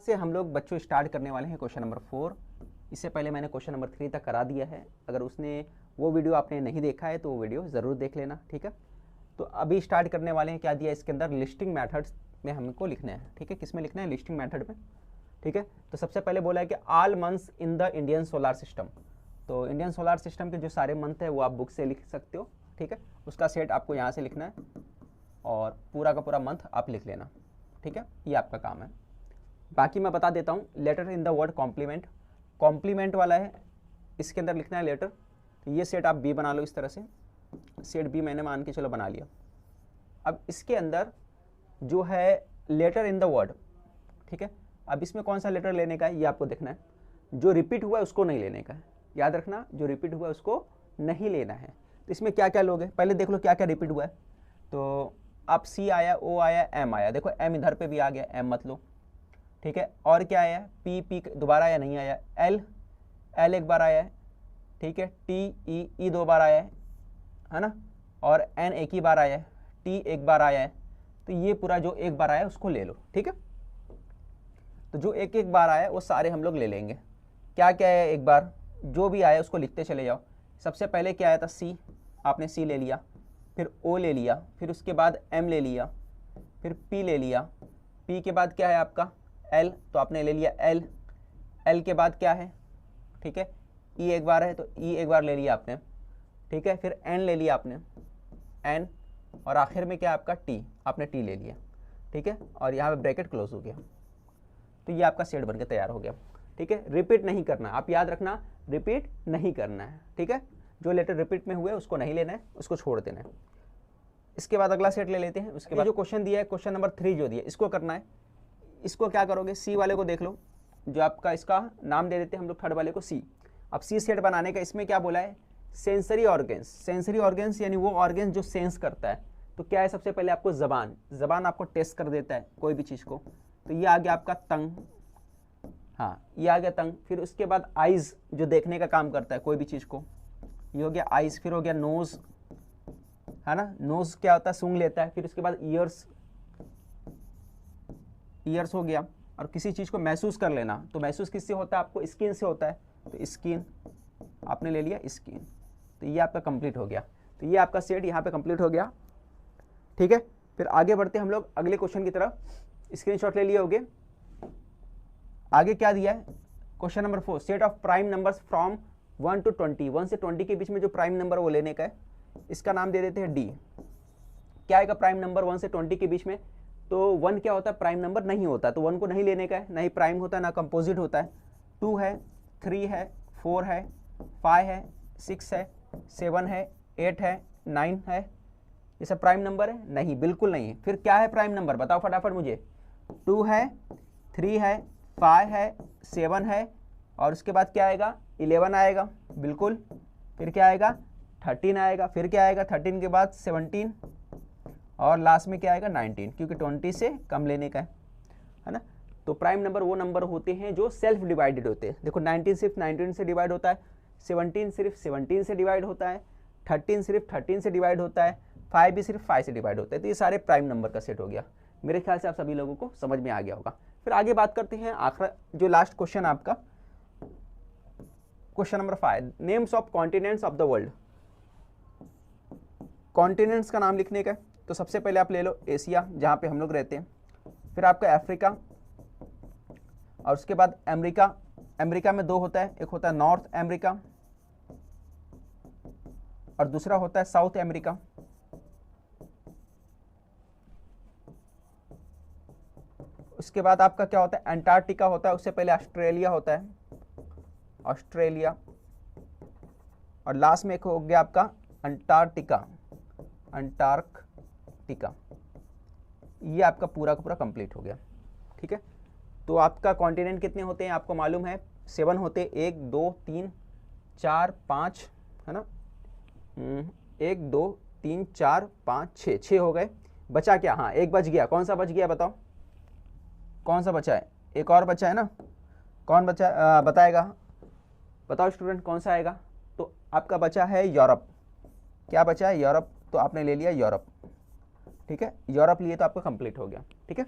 से हम लोग बच्चों स्टार्ट करने वाले हैं क्वेश्चन नंबर 4। इससे पहले मैंने क्वेश्चन नंबर 3 तक करा दिया है। अगर उसने वो वीडियो आपने नहीं देखा है तो वो वीडियो ज़रूर देख लेना, ठीक है। तो अभी स्टार्ट करने वाले हैं। क्या दिया इसके अंदर, लिस्टिंग मेथड्स में हमको लिखना है, ठीक है। किस में लिखना है, लिस्टिंग मेथड में, ठीक है। तो सबसे पहले बोला है कि all months in the Indian solar system. तो इंडियन सोलार सिस्टम के जो सारे मंथ है वो आप बुक से लिख सकते हो, ठीक है। उसका सेट आपको यहाँ से लिखना है और पूरा का पूरा मंथ आप लिख लेना, ठीक है। ये आपका काम है। बाकी मैं बता देता हूँ, letter in the word compliment, compliment वाला है, इसके अंदर लिखना है लेटर। तो ये सेट आप बी बना लो इस तरह से, सेट बी मैंने मान के चलो बना लिया। अब इसके अंदर जो है लेटर इन द वर्ड, ठीक है। अब इसमें कौन सा लेटर लेने का है ये आपको देखना है। जो रिपीट हुआ है उसको नहीं लेने का है, याद रखना, जो रिपीट हुआ है उसको नहीं लेना है। तो इसमें क्या क्या लोगे, पहले देख लो क्या क्या रिपीट हुआ है। तो अब सी आया, ओ आया, एम आया, देखो एम इधर पे भी आ गया, एम मत लो, ठीक है। और क्या आया, पी, पी दोबारा आया नहीं आया, एल, एल एक बार आया है, ठीक है। टी, ई 2 बार आया है ना। और एन एक ही बार आया है, टी एक बार आया है। तो ये पूरा जो एक बार आया है उसको ले लो, ठीक है। तो जो एक एक बार आया है वो सारे हम लोग ले लेंगे। क्या क्या है, एक बार जो भी आया उसको लिखते चले जाओ। सबसे पहले क्या आया था, सी, आपने सी ले लिया, फिर ओ ले लिया, फिर उसके बाद एम ले लिया, फिर पी ले लिया, पी के बाद क्या है आपका एल, तो आपने ले लिया एल, एल के बाद क्या है, ठीक है, ई एक बार है तो ई एक बार ले लिया आपने, ठीक है। फिर एन ले लिया आपने, एन, और आखिर में क्या आपका टी, आपने टी ले लिया, ठीक है। और यहाँ पे ब्रैकेट क्लोज हो गया। तो ये आपका सेट बनकर तैयार हो गया, ठीक है। रिपीट नहीं करना, आप याद रखना, रिपीट नहीं करना है, ठीक है। जो लेटर रिपीट में हुए उसको नहीं लेना है, उसको छोड़ देना है। इसके बाद अगला सेट ले लेते हैं। उसके बाद जो क्वेश्चन दिया है, क्वेश्चन नंबर 3 जो दिया है, इसको करना है। इसको क्या करोगे, सी वाले को देख लो, जो आपका इसका नाम दे देते हैं हम लोग थर्ड वाले को सी। अब सी सेट बनाने का इसमें क्या बोला है, सेंसरी ऑर्गेन्स, सेंसरी ऑर्गेन्स यानी वो ऑर्गेन्स जो सेंस करता है। तो क्या है, सबसे पहले आपको जबान, जबान आपको टेस्ट कर देता है कोई भी चीज़ को। तो ये आ गया आपका तंग, हाँ ये आ गया तंग। फिर उसके बाद आइज़ जो देखने का काम करता है कोई भी चीज़ को, ये हो गया आइज़। फिर हो गया नोज़, है ना, नोज़ क्या होता है, सूंघ लेता है। फिर उसके बाद ईयर्स, ईयर्स हो गया। और किसी चीज़ को महसूस कर लेना, तो महसूस किससे होता है, आपको स्किन से होता है, तो स्किन आपने ले लिया, स्किन। तो ये आपका कंप्लीट हो गया। तो ये आपका सेट यहाँ पे कंप्लीट हो गया, ठीक है। फिर आगे बढ़ते हैं हम लोग अगले क्वेश्चन की तरफ। स्क्रीनशॉट ले लिए होगे। आगे क्या दिया है, question number 4, set of prime numbers from 1 to 20, 1 से 20 के बीच में जो प्राइम नंबर वो लेने का है। इसका नाम दे देते हैं डी। क्या आएगा प्राइम नंबर 1 से 20 के बीच में, तो 1 क्या होता है, प्राइम नंबर नहीं होता, तो 1 को नहीं लेने का है, ना ही प्राइम होता है ना कंपोजिट होता है। 2 है, 3 है, 4 है, 5 है, 6 है, 7 है, 8 है, 9 है, ये सब प्राइम नंबर है? नहीं, बिल्कुल नहीं है। फिर क्या है प्राइम नंबर, बताओ फटाफट मुझे। 2 है, 3 है, 5 है, 7 है, और उसके बाद क्या आएगा, 11 आएगा, बिल्कुल। फिर क्या आएगा, 13 आएगा। फिर क्या आएगा, 13 के बाद 17, और लास्ट में क्या आएगा, 19, क्योंकि 20 से कम लेने का है ना। तो प्राइम नंबर वो नंबर होते हैं जो सेल्फ डिवाइडेड होते हैं। देखो 19 सिर्फ 19 से डिवाइड होता है, 17 सिर्फ 17 से डिवाइड होता है, 13 सिर्फ 13 से डिवाइड होता है, 5 भी सिर्फ 5 से डिवाइड होता है। तो ये सारे प्राइम नंबर का सेट हो गया। मेरे ख्याल से आप सभी लोगों को समझ में आ गया होगा। फिर आगे बात करते हैं आखिर जो लास्ट क्वेश्चन आपका, question number 5, names of continents of the world. Continents का नाम लिखने का। तो सबसे पहले आप ले लो एशिया, जहाँ पे हम लोग रहते हैं। फिर आपका अफ्रीका, और उसके बाद अमेरिका। अमेरिका में 2 होता है, एक होता है नॉर्थ अमेरिका और दूसरा होता है साउथ अमेरिका। उसके बाद आपका क्या होता है, अंटार्कटिका होता है, उससे पहले ऑस्ट्रेलिया होता है, ऑस्ट्रेलिया। और लास्ट में एक हो गया आपका अंटार्कटिका, अंटार्कटिका। ये आपका पूरा का पूरा कंप्लीट हो गया, ठीक है। तो आपका कॉन्टिनेंट कितने होते हैं आपको मालूम है, 7 होते हैं, 1 2 3 4 5, है ना। 1 2 3 4 5 6, 6 हो गए। बचा क्या, हाँ एक बच गया। कौन सा बच गया बताओ, कौन सा बचा है, एक और बचा है ना, कौन बचा बताएगा, बताओ स्टूडेंट कौन सा आएगा। तो आपका बचा है यूरोप। क्या बचा है, यूरोप। तो आपने ले लिया यूरोप, ठीक है। यूरोप लिए तो आपका कंप्लीट हो गया, ठीक है।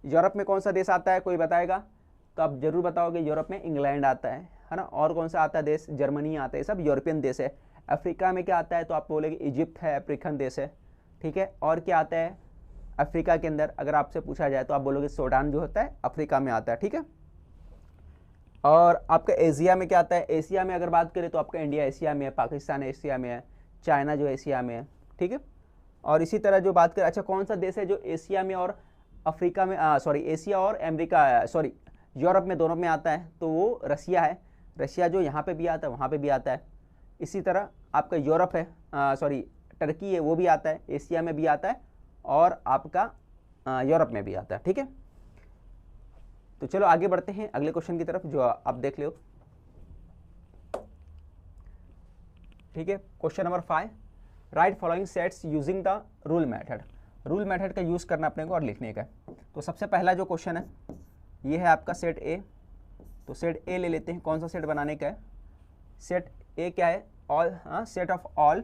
यूरोप में कौन सा देश आता है, कोई बताएगा। तो आप जरूर बताओगे यूरोप में इंग्लैंड आता है ना। और कौन सा आता है देश, जर्मनी आता है, सब यूरोपियन देश है। अफ्रीका में क्या आता है, तो आप बोलेंगे इजिप्ट है, अफ्रीकन देश है, ठीक है। और क्या आता है अफ्रीका के अंदर, अगर आपसे पूछा जाए तो आप बोलोगे सूडान जो होता है अफ्रीका में आता है, ठीक है। और आपका एशिया में क्या आता है, एशिया में अगर बात करें तो आपका इंडिया एशिया में है, पाकिस्तान एशिया में है, चाइना जो एशिया में है, ठीक है। और इसी तरह जो बात करें, अच्छा कौन सा देश है जो एशिया में और अफ्रीका में, सॉरी एशिया और अमेरिका, सॉरी यूरोप में, दोनों में आता है, तो वो रसिया है। रसिया जो यहाँ पे भी आता है वहाँ पे भी आता है। इसी तरह आपका यूरोप है, सॉरी टर्की है, वो भी आता है, एशिया में भी आता है और आपका यूरोप में भी आता है, ठीक है। तो चलो आगे बढ़ते हैं अगले क्वेश्चन की तरफ जो आप देख लो, ठीक है। Question number 5, right following sets using the rule method. Rule method का यूज़ करना अपने को और लिखने का। तो सबसे पहला जो क्वेश्चन है ये है आपका सेट ए। तो सेट ए ले लेते हैं, कौन सा सेट बनाने का है, सेट ए क्या है, all, set of all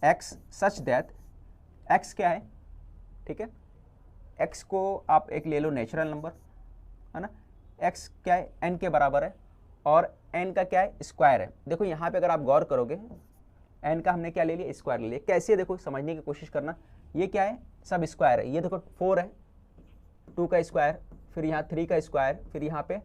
x such that, x क्या है, ठीक है। एक्स को आप एक ले लो नेचुरल नंबर, है ना। एक्स क्या है, एन के बराबर है और एन का क्या है, स्क्वायर है। देखो यहाँ पे अगर आप गौर करोगे एन का हमने क्या ले लिया, स्क्वायर ले लिया। कैसे, देखो समझने की कोशिश करना, ये क्या है, सब स्क्वायर है। ये देखो 4 है, 2 का स्क्वायर, फिर यहाँ 3 का स्क्वायर, फिर यहाँ पे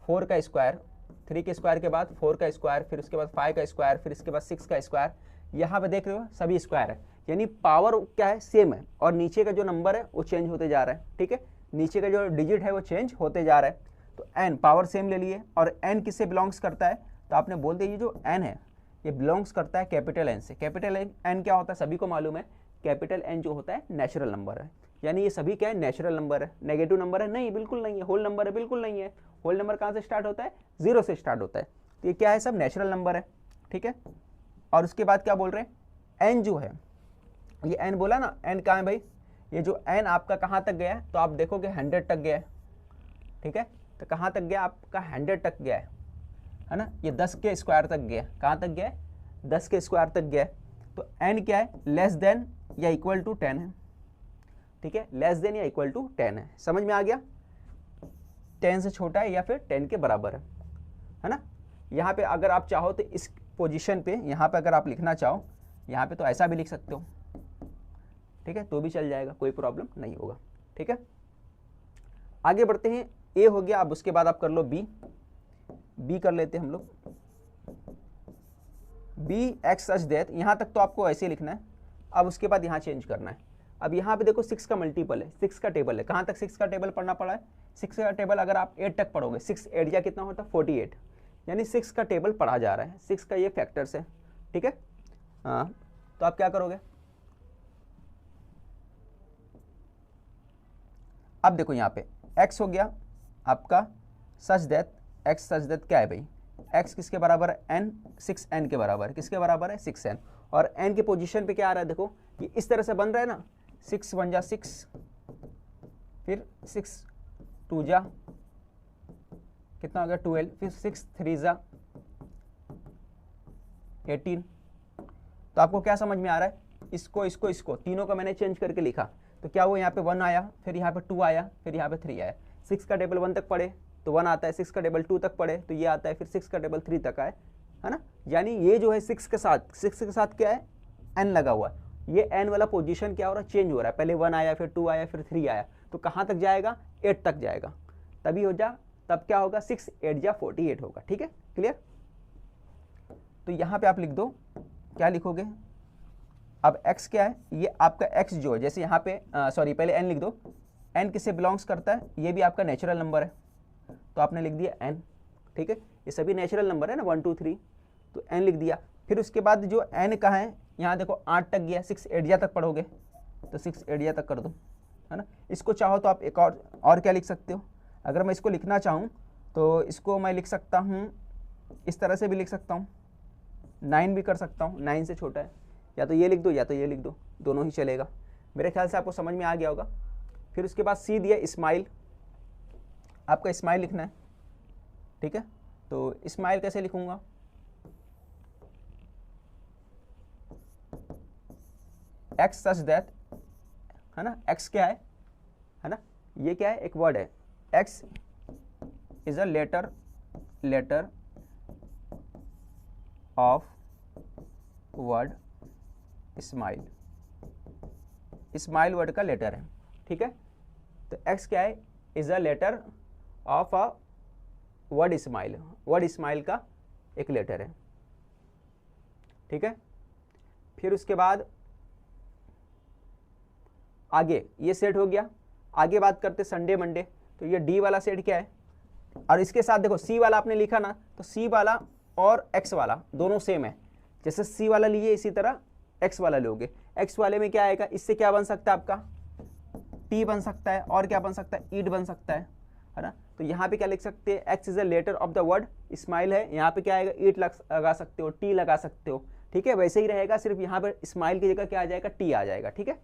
4 का स्क्वायर, 3 के स्क्वायर के बाद 4 का स्क्वायर, फिर उसके बाद 5 का स्क्वायर, फिर इसके बाद 6 का स्क्वायर। यहाँ पे देख रहे हो सभी स्क्वायर है, यानी पावर क्या है, सेम है, और नीचे का जो नंबर है वो चेंज होते जा रहा है, ठीक है। नीचे का जो डिजिट है वो चेंज होते जा रहा है। तो एन पावर सेम ले लिए, और एन किससे बिलोंग्स करता है, तो आपने बोल दिया ये जो एन है ये बिलोंग्स करता है कैपिटल एन से। कैपिटल एन क्या होता है, सभी को मालूम है, कैपिटल एन जो होता है नेचुरल नंबर है, यानी ये सभी क्या है, नेचुरल नंबर है। नेगेटिव नंबर है नहीं, बिल्कुल नहीं है। होल नंबर है, बिल्कुल नहीं है। होल नंबर कहाँ से स्टार्ट होता है, 0 से स्टार्ट होता है। तो ये क्या है, सब नेचुरल नंबर है, ठीक है। और उसके बाद क्या बोल रहे हैं, एन जो है, ये एन बोला ना, एन कहाँ है भाई, ये जो एन आपका कहाँ तक गया है, तो आप देखोगे 100 तक गया है, ठीक है। तो कहाँ तक गया, आपका 100 तक गया है ना। ये 10 के स्क्वायर तक गया, कहाँ तक गया है, 10 के स्क्वायर तक गया है। तो एन क्या है, लेस देन या इक्वल टू 10 है, ठीक है। लेस देन या इक्वल टू 10 है, समझ में आ गया। 10 से छोटा है या फिर 10 के बराबर है ना। यहाँ पे अगर आप चाहो तो इस पोजीशन पे, यहाँ पे अगर आप लिखना चाहो यहाँ पे, तो ऐसा भी लिख सकते हो, ठीक है, तो भी चल जाएगा, कोई प्रॉब्लम नहीं होगा, ठीक है। आगे बढ़ते हैं, ए हो गया। अब उसके बाद आप कर लो बी। बी कर लेते हैं हम लोग, बी एक्स सच दैट, यहाँ तक तो आपको ऐसे लिखना है। अब उसके बाद यहाँ चेंज करना है। अब यहाँ पे देखो 6 का मल्टीपल है, 6 का टेबल है। कहाँ तक 6 का टेबल पढ़ना पड़ा है, 6 का टेबल अगर आप 8 तक पढ़ोगे, 6 8 या कितना होता है 48, यानी 6 का टेबल पढ़ा जा रहा है। 6 का ये फैक्टर्स है, ठीक है। हाँ, तो आप क्या करोगे, अब देखो यहाँ पे x हो गया आपका such that, x such that क्या है भाई, x किसके बराबर है, n, 6n के बराबर है। किसके बराबर है, 6n। और n के पोजीशन पे क्या आ रहा है, देखो ये इस तरह से बन रहा है ना, 6 1 जा 6, फिर 6 2 जा कितना हो गया 12, फिर 6 3 जा 18। तो आपको क्या समझ में आ रहा है, इसको इसको इसको तीनों का मैंने चेंज करके लिखा, तो क्या वो यहाँ पे 1 आया, फिर यहाँ पे 2 आया, फिर यहाँ पे 3 आया। 6 का टेबल 1 तक पढ़े तो 1 आता है, 6 का टेबल 2 तक पढ़े तो ये आता है, फिर 6 का टेबल 3 तक आए, है ना। यानी ये जो है 6 के साथ क्या है, n लगा हुआ है। ये n वाला पोजीशन क्या हो रहा है, चेंज हो रहा है। पहले 1 आया, फिर 2 आया, फिर 3 आया, तो कहाँ तक जाएगा, 8 तक जाएगा। तभी हो जा, तब क्या होगा, 6 8 जा 48 होगा, ठीक है, क्लियर। तो यहाँ पे आप लिख दो, क्या लिखोगे, अब x क्या है, ये आपका x जो है, जैसे यहाँ पे सॉरी पहले n लिख दो। n किससे बिलोंग्स करता है, ये भी आपका नेचुरल नंबर है, तो आपने लिख दिया n, ठीक है। ये सभी नेचुरल नंबर है ना, 1 2 3, तो n लिख दिया। फिर उसके बाद जो n कहाँ है, यहाँ देखो 8 तक गया, 6 8 जा तक पढ़ोगे तो 6 8 जा तक कर दो, है ना। इसको चाहो तो आप एक और क्या लिख सकते हो, अगर मैं इसको लिखना चाहूँ तो इसको मैं लिख सकता हूँ, इस तरह से भी लिख सकता हूँ, 9 भी कर सकता हूँ, 9 से छोटा है, या तो ये लिख दो या तो ये लिख दो, दोनों ही चलेगा। मेरे ख्याल से आपको समझ में आ गया होगा। फिर उसके बाद सी दिया स्माइल, आपका स्माइल लिखना है, ठीक है। तो स्माइल कैसे लिखूंगा, एक्स सच दैट, है ना। एक्स क्या है ना, ये क्या है, एक वर्ड है, x is a letter of word smile. Smile word का लेटर है, ठीक है। तो एक्स क्या है, is a letter of a word smile, word smile का एक लेटर है, ठीक है। फिर उसके बाद आगे ये सेट हो गया। आगे बात करते संडे मंडे, तो ये डी वाला सेट क्या है, और इसके साथ देखो सी वाला आपने लिखा ना, तो सी वाला और एक्स वाला दोनों सेम है। जैसे सी वाला लिए इसी तरह एक्स वाला लोगे। एक्स वाले में क्या आएगा, इससे क्या बन सकता है आपका, टी बन सकता है, और क्या बन सकता है, ईट बन सकता है ना। तो यहाँ पे क्या लिख सकते हैं, x is a letter of the word smile है, यहाँ पे क्या आएगा, ईट लगा सकते हो, टी लगा सकते हो, ठीक है। वैसे ही रहेगा, सिर्फ यहाँ पर स्माइल की जगह क्या आ जाएगा, टी आ जाएगा, ठीक है।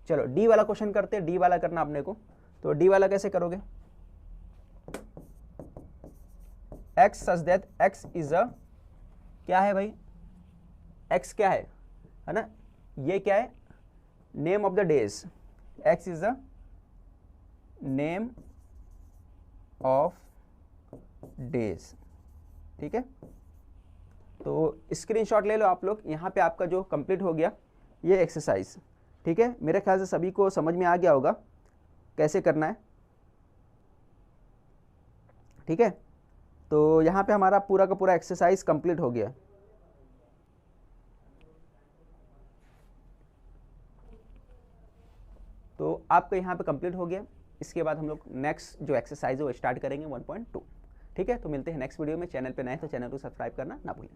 चलो डी वाला क्वेश्चन करते हैं। डी वाला करना अपने को, तो डी वाला कैसे करोगे, x such that x is अ, क्या है भाई, एक्स क्या है ना, ये क्या है, name of the days, x is a name of days, ठीक है। तो स्क्रीनशॉट ले लो आप लोग, यहाँ पे आपका जो कंप्लीट हो गया ये एक्सरसाइज, ठीक है। मेरे ख्याल से सभी को समझ में आ गया होगा कैसे करना है, ठीक है। तो यहाँ पे हमारा पूरा का पूरा एक्सरसाइज कंप्लीट हो गया। तो आपका यहाँ पे कंप्लीट हो गया। इसके बाद हम लोग नेक्स्ट जो एक्सरसाइज है वो स्टार्ट करेंगे 1.2, ठीक है। तो मिलते हैं नेक्स्ट वीडियो में। चैनल पे नए तो चैनल को सब्सक्राइब करना ना भूलें।